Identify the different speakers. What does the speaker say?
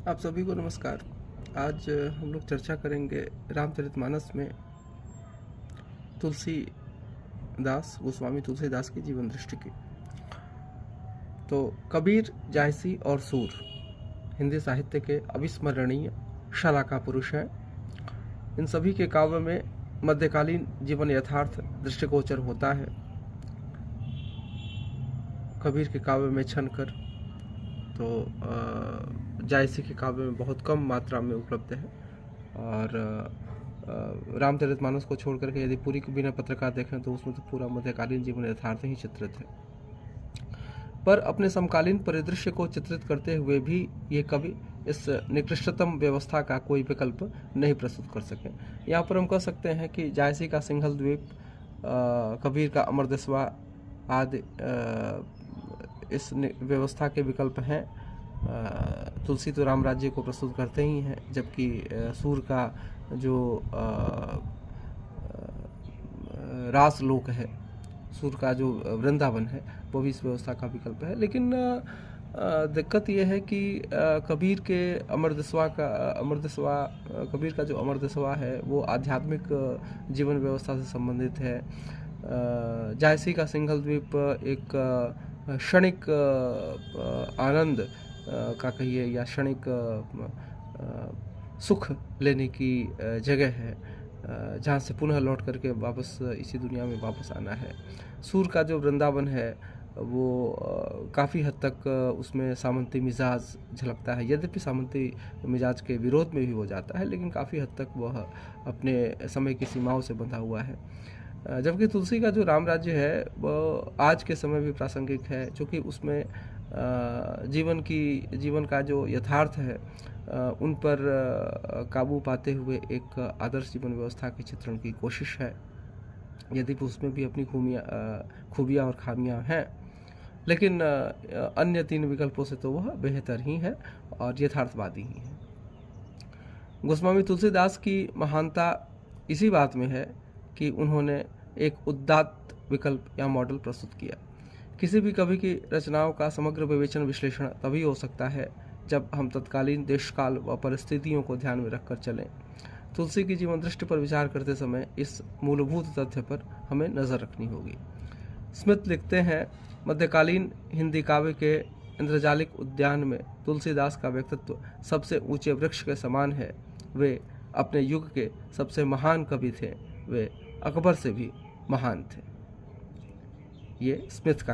Speaker 1: आप सभी को नमस्कार। आज हम लोग चर्चा करेंगे रामचरितमानस में गोस्वामी तुलसीदास की जीवन दृष्टि की। तो कबीर, जायसी और सूर हिंदी साहित्य के अविस्मरणीय शलाका पुरुष हैं। इन सभी के काव्य में मध्यकालीन जीवन यथार्थ दृष्टिगोचर होता है। कबीर के काव्य में छनकर तो जायसी के काव्य में बहुत कम मात्रा में उपलब्ध है, और रामचरितमानस को छोड़ करके यदि पूरी बिना पत्रकार देखें तो उसमें तो पूरा मध्यकालीन जीवन यथार्थ ही चित्रित है। पर अपने समकालीन परिदृश्य को चित्रित करते हुए भी ये कवि इस निकृष्टतम व्यवस्था का कोई विकल्प नहीं प्रस्तुत कर सके। यहाँ पर हम कह सकते हैं कि जायसी का सिंघल द्वीप, कबीर का अमरदस्वा आदि इस व्यवस्था के विकल्प हैं। तुलसी तो राम राज्य को प्रस्तुत करते ही हैं, जबकि सूर का जो रासलोक है, सूर का जो वृंदावन है, वो भी इस व्यवस्था का विकल्प है। लेकिन दिक्कत यह है कि कबीर का जो अमरदस्वा है वो आध्यात्मिक जीवन व्यवस्था से संबंधित है। जायसी का सिंघल द्वीप एक क्षणिक आनंद का कहिए या क्षणिक सुख लेने की जगह है, जहाँ से पुनः लौट करके वापस इसी दुनिया में वापस आना है। सूर का जो वृंदावन है वो काफ़ी हद तक उसमें सामंती मिजाज झलकता है, यद्यपि सामंती मिजाज के विरोध में भी हो जाता है, लेकिन काफ़ी हद तक वह अपने समय की सीमाओं से बंधा हुआ है। जबकि तुलसी का जो राम राज्य है वो आज के समय भी प्रासंगिक है, क्योंकि उसमें जीवन का जो यथार्थ है उन पर काबू पाते हुए एक आदर्श जीवन व्यवस्था के चित्रण की कोशिश है। यद्यपि उसमें भी अपनी खूबियाँ और खामियाँ हैं, लेकिन अन्य तीन विकल्पों से तो वह बेहतर ही है और यथार्थवादी ही है। गोस्वामी तुलसीदास की महानता इसी बात में है कि उन्होंने एक उदात्त विकल्प या मॉडल प्रस्तुत किया। किसी भी कवि की रचनाओं का समग्र विवेचन विश्लेषण तभी हो सकता है जब हम तत्कालीन देशकाल व परिस्थितियों को ध्यान में रखकर चलें। तुलसी की जीवन दृष्टि पर विचार करते समय इस मूलभूत तथ्य पर हमें नज़र रखनी होगी। स्मिथ लिखते हैं, मध्यकालीन हिंदी काव्य के इंद्रजालिक उद्यान में तुलसीदास का व्यक्तित्व सबसे ऊंचे वृक्ष के समान है। वे अपने युग के सबसे महान कवि थे, वे अकबर से भी महान थे। ये स्मिथ का